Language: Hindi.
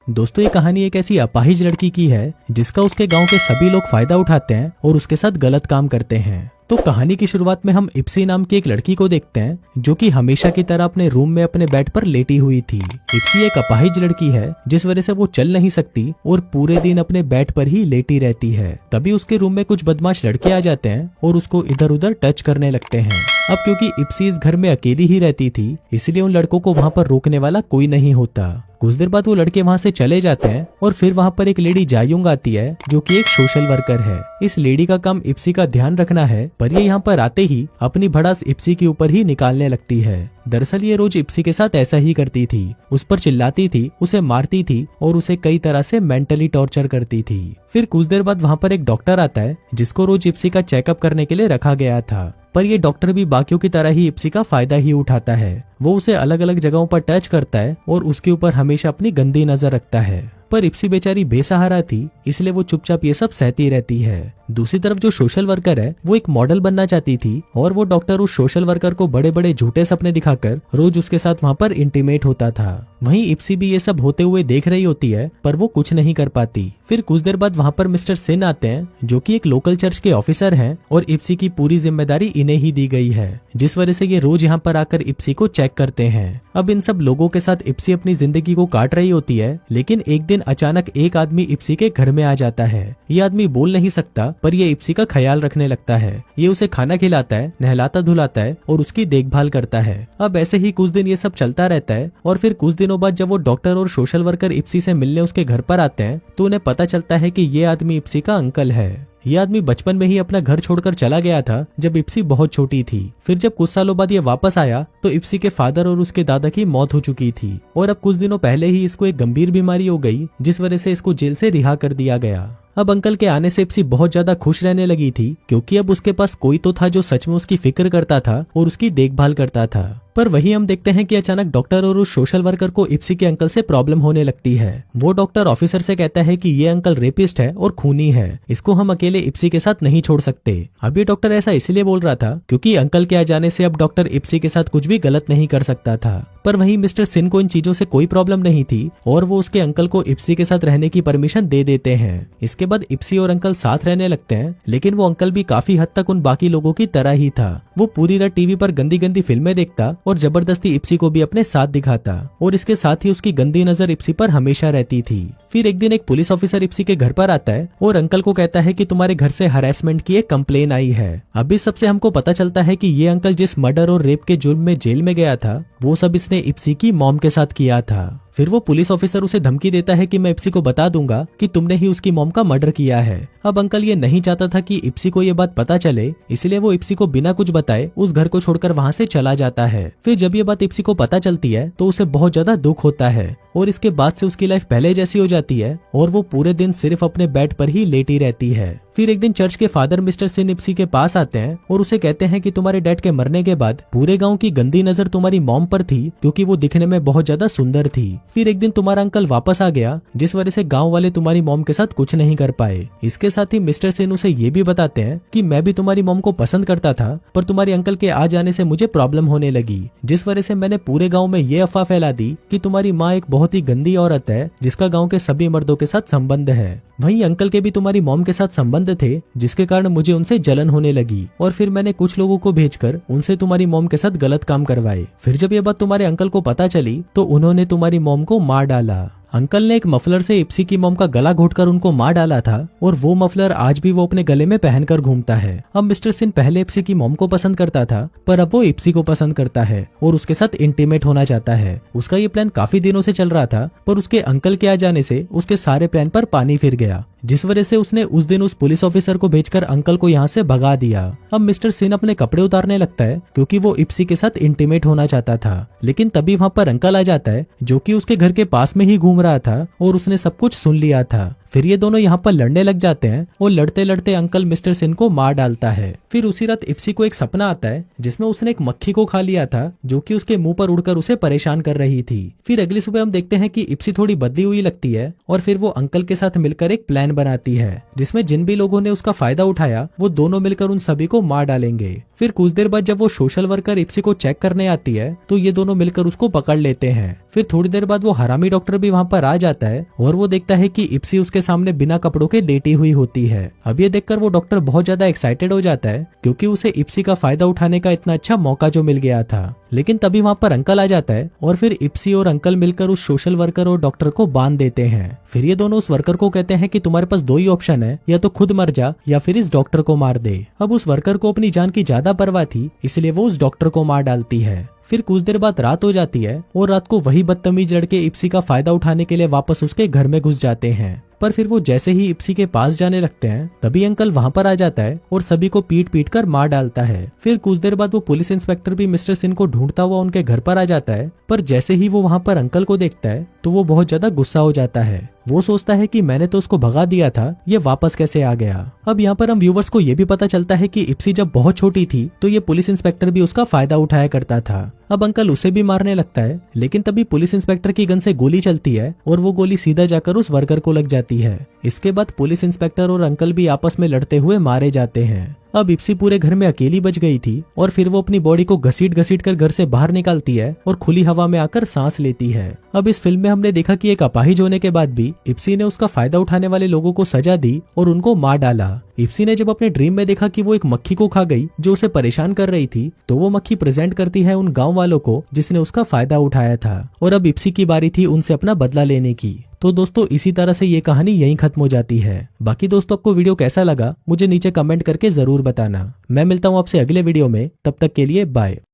दोस्तों, ये कहानी एक ऐसी अपाहिज लड़की की है जिसका उसके गांव के सभी लोग फायदा उठाते हैं और उसके साथ गलत काम करते हैं। तो कहानी की शुरुआत में हम इप्सी नाम की एक लड़की को देखते हैं जो कि हमेशा की तरह अपने रूम में अपने बेड पर लेटी हुई थी। इप्सी एक अपाहिज लड़की है जिस वजह से वो चल नहीं सकती और पूरे दिन अपने बेड पर ही लेटी रहती है। तभी उसके रूम में कुछ बदमाश लड़के आ जाते हैं और उसको इधर उधर टच करने लगते हैं। अब क्योंकि इप्सी इस घर में अकेली ही रहती थी, इसलिए उन लड़कों को वहाँ पर रोकने वाला कोई नहीं होता। कुछ देर बाद वो लड़के वहाँ से चले जाते हैं और फिर वहाँ पर एक लेडी जायुंग आती है जो कि एक सोशल वर्कर है। इस लेडी का काम इप्सी का ध्यान रखना है, पर ये यहाँ पर आते ही अपनी भड़ास इप्सी के ऊपर ही निकालने लगती है। दरअसल ये रोज इप्सी के साथ ऐसा ही करती थी, उस पर चिल्लाती थी, उसे मारती थी और उसे कई तरह से मेंटली टॉर्चर करती थी। फिर कुछ देर बाद वहाँ पर एक डॉक्टर आता है जिसको रोज इप्सी का चेकअप करने के लिए रखा गया था, पर ये डॉक्टर भी बाकियों की तरह ही इप्सी का फायदा ही उठाता है। वो उसे अलग अलग जगहों पर टच करता है और उसके ऊपर हमेशा अपनी गंदी नजर रखता है। पर इप्सी बेचारी बेसहारा थी, इसलिए वो चुपचाप ये सब सहती रहती है। दूसरी तरफ जो सोशल वर्कर है वो एक मॉडल बनना चाहती थी और वो डॉक्टर उस सोशल वर्कर को बड़े बड़े झूठे सपने दिखाकर रोज उसके साथ वहाँ पर इंटीमेट होता था। वहीं इप्सी भी ये सब होते हुए देख रही होती है, पर वो कुछ नहीं कर पाती। फिर कुछ देर बाद वहाँ पर मिस्टर सिन आते हैं जो कि एक लोकल चर्च के ऑफिसर हैं और इप्सी की पूरी जिम्मेदारी इन्हें ही दी गई है, जिस वजह से ये रोज यहाँ पर आकर इप्सी को चेक करते हैं। अब इन सब लोगों के साथ इप्सी अपनी जिंदगी को काट रही होती है, लेकिन एक दिन अचानक एक आदमी इप्सी के घर में आ जाता है। ये आदमी बोल नहीं सकता, पर ये इप्सी का ख्याल रखने लगता है। ये उसे खाना खिलाता है, नहलाता धुलाता है और उसकी देखभाल करता है। अब ऐसे ही कुछ दिन ये सब चलता रहता है और फिर कुछ दिनों बाद जब वो डॉक्टर और सोशल वर्कर इप्सी से मिलने उसके घर पर आते हैं तो उन्हें पता चलता है कि ये आदमी इप्सी का अंकल है। ये आदमी बचपन में ही अपना घर छोड़कर चला गया था जब इप्सी बहुत छोटी थी। फिर जब कुछ सालों बाद ये वापस आया तो इप्सी के फादर और उसके दादा की मौत हो चुकी थी और अब कुछ दिनों पहले ही इसको एक गंभीर बीमारी हो गई, जिस वजह से इसको जेल से रिहा कर दिया गया। अब अंकल के आने से इप्सी बहुत ज्यादा खुश रहने लगी थी, क्योंकि अब उसके पास कोई तो था जो सच में उसकी फिक्र करता था और उसकी देखभाल करता था। पर वही हम देखते हैं कि अचानक डॉक्टर और उस सोशल वर्कर को इप्सी के अंकल से प्रॉब्लम होने लगती है। वो डॉक्टर ऑफिसर से कहता है कि ये अंकल रेपिस्ट है और खूनी है, इसको हम अकेले इप्सी के साथ नहीं छोड़ सकते। अब ये डॉक्टर ऐसा इसलिए बोल रहा था क्योंकि अंकल के आ जाने से अब डॉक्टर इप्सी के साथ कुछ भी गलत नहीं कर सकता था। पर वही मिस्टर सिन को इन चीजों से कोई प्रॉब्लम नहीं थी और वो उसके अंकल को इप्सी के साथ रहने की परमिशन दे देते हैं। इसके बाद इप्सी और अंकल साथ रहने लगते हैं, लेकिन वो अंकल भी काफी हद तक उन बाकी लोगों की तरह ही था। वो पूरी रात टीवी पर गंदी गंदी फिल्में देखता और जबरदस्ती इप्सी को भी अपने साथ दिखाता और इसके साथ ही उसकी गंदी नजर इप्सी पर हमेशा रहती थी। फिर एक दिन एक पुलिस ऑफिसर इप्सी के घर पर आता है और अंकल को कहता है कि तुम्हारे घर से हरासमेंट की एक कंप्लेन आई है। अब इस सबसे हमको पता चलता है कि ये अंकल जिस मर्डर और रेप के जुर्म में जेल में गया था वो सब इसने इप्सी की मॉम के साथ किया था। फिर वो पुलिस ऑफिसर उसे धमकी देता है कि मैं इप्सी को बता दूंगा कि तुमने ही उसकी मॉम का मर्डर किया है। अब अंकल ये नहीं चाहता था कि इप्सी को ये बात पता चले, इसलिए वो इप्सी को बिना कुछ बताए उस घर को छोड़कर वहाँ से चला जाता है। फिर जब ये बात इप्सी को पता चलती है तो उसे बहुत ज्यादा दुख होता है और इसके बाद से उसकी लाइफ पहले जैसी हो जाती है और वो पूरे दिन सिर्फ अपने बेड पर ही लेटी रहती है। फिर एक दिन चर्च के फादर मिस्टर सिन इप्सी के पास आते हैं और उसे कहते हैं कि तुम्हारे डैड के मरने के बाद पूरे गांव की गंदी नजर तुम्हारी मॉम पर थी, क्योंकि वो दिखने में बहुत ज्यादा सुंदर थी। फिर एक दिन तुम्हारा अंकल वापस आ गया, जिस वजह से गांव वाले तुम्हारी मॉम के साथ कुछ नहीं कर पाए। इसके साथ ही मिस्टर सिन उसे ये भी बताते हैं कि मैं भी तुम्हारी मॉम को पसंद करता था, पर तुम्हारे अंकल के आ जाने से मुझे प्रॉब्लम होने लगी, जिस वजह से मैंने पूरे गाँव में ये अफवाह फैला दी कि तुम्हारी माँ एक बहुत ही गंदी औरत है जिसका गाँव के सभी मर्दों के साथ संबंध है। वहीं अंकल के भी तुम्हारी मॉम के साथ संबंध थे, जिसके कारण मुझे उनसे जलन होने लगी और फिर मैंने कुछ लोगों को भेजकर उनसे तुम्हारी मॉम के साथ गलत काम करवाए। फिर जब ये बात तुम्हारे अंकल को पता चली तो उन्होंने तुम्हारी मॉम को मार डाला। अंकल ने एक मफलर से इप्सी की मॉम का गला घोटकर उनको मार डाला था और वो मफलर आज भी वो अपने गले में पहनकर घूमता है। अब मिस्टर सिन पहले इप्सी की मॉम को पसंद करता था, पर अब वो इप्सी को पसंद करता है और उसके साथ इंटीमेट होना चाहता है। उसका ये प्लान काफी दिनों से चल रहा था, पर उसके अंकल के आ जाने से उसके सारे प्लान पर पानी फिर गया, जिस वजह से उसने उस दिन उस पुलिस ऑफिसर को भेजकर अंकल को यहाँ से भगा दिया। अब मिस्टर सिन अपने कपड़े उतारने लगता है क्योंकि वो इप्सी के साथ इंटीमेट होना चाहता था, लेकिन तभी वहाँ पर अंकल आ जाता है जो कि उसके घर के पास में ही घूम रहा था और उसने सब कुछ सुन लिया था। फिर ये दोनों यहाँ पर लड़ने लग जाते हैं और लड़ते लड़ते अंकल मिस्टर सिन को मार डालता है। फिर उसी रात इप्सी को एक सपना आता है जिसमें उसने एक मक्खी को खा लिया था जो कि उसके मुंह पर उड़कर उसे परेशान कर रही थी। फिर अगली सुबह हम देखते हैं कि इप्सी थोड़ी बदली हुई लगती है और फिर वो अंकल के साथ मिलकर एक प्लान बनाती है जिसमें जिन भी लोगों ने उसका फायदा उठाया वो दोनों मिलकर उन सभी को मार डालेंगे। फिर कुछ देर बाद जब वो सोशल वर्कर इप्सी को चेक करने आती है तो ये दोनों मिलकर उसको पकड़ लेते हैं। फिर थोड़ी देर बाद वो हरामी डॉक्टर भी वहाँ पर आ जाता है और वो देखता है कि इप्सी उसके सामने बिना कपड़ों के लेटी हुई होती है। अब ये देखकर वो डॉक्टर बहुत ज्यादा एक्साइटेड हो जाता है क्योंकि उसे इप्सी का फायदा उठाने का इतना अच्छा मौका जो मिल गया था। लेकिन तभी वहाँ पर अंकल आ जाता है और फिर इप्सी और अंकल मिलकर उस सोशल वर्कर और डॉक्टर को बांध देते हैं। फिर ये दोनों उस वर्कर को कहते हैं कि तुम्हारे पास दो ही ऑप्शन है, या तो खुद मर जा या फिर इस डॉक्टर को मार दे। अब उस वर्कर को अपनी जान की ज्यादा परवाह थी इसलिए वो उस डॉक्टर को मार डालती है। फिर कुछ देर बाद रात हो जाती है और रात को वही बदतमीज लड़के इप्सी का फायदा उठाने के लिए वापस उसके घर में घुस जाते हैं। पर फिर वो जैसे ही इप्सी के पास जाने लगते हैं तभी अंकल वहाँ पर आ जाता है और सभी को पीट पीट कर मार डालता है। फिर कुछ देर बाद वो पुलिस इंस्पेक्टर भी मिस्टर सिन को ढूंढता हुआ उनके घर पर आ जाता है, पर जैसे ही वो वहाँ पर अंकल को देखता है तो वो बहुत ज्यादा गुस्सा हो जाता है। वो सोचता है कि मैंने तो उसको भगा दिया था, ये वापस कैसे आ गया। अब यहाँ पर हम व्यूवर्स को ये भी पता चलता है कि इप्सी जब बहुत छोटी थी तो ये पुलिस इंस्पेक्टर भी उसका फायदा उठाया करता था। अब अंकल उसे भी मारने लगता है लेकिन तभी पुलिस इंस्पेक्टर की गन से गोली चलती है और वो गोली सीधा जाकर उस वर्कर को लग जाती है। इसके बाद पुलिस इंस्पेक्टर और अंकल भी आपस में लड़ते हुए मारे जाते हैं। अब इप्सी पूरे घर में अकेली बच गई थी और फिर वो अपनी बॉडी को घसीट घसीट कर घर से बाहर निकालती है और खुली हवा में आकर सांस लेती है। अब इस फिल्म में हमने देखा कि एक अपाहिज होने के बाद भी इप्सी ने उसका फायदा उठाने वाले लोगों को सजा दी और उनको मार डाला। इप्सी ने जब अपने ड्रीम में देखा कि वो एक मक्खी को खा गई जो उसे परेशान कर रही थी तो वो मक्खी प्रेजेंट करती है उन गाँव वालों को जिसने उसका फायदा उठाया था और अब इप्सी की बारी थी उनसे अपना बदला लेने की। तो दोस्तों इसी तरह से ये कहानी यहीं खत्म हो जाती है। बाकी दोस्तों आपको वीडियो कैसा लगा मुझे नीचे कमेंट करके जरूर बताना। मैं मिलता हूँ आपसे अगले वीडियो में, तब तक के लिए बाय।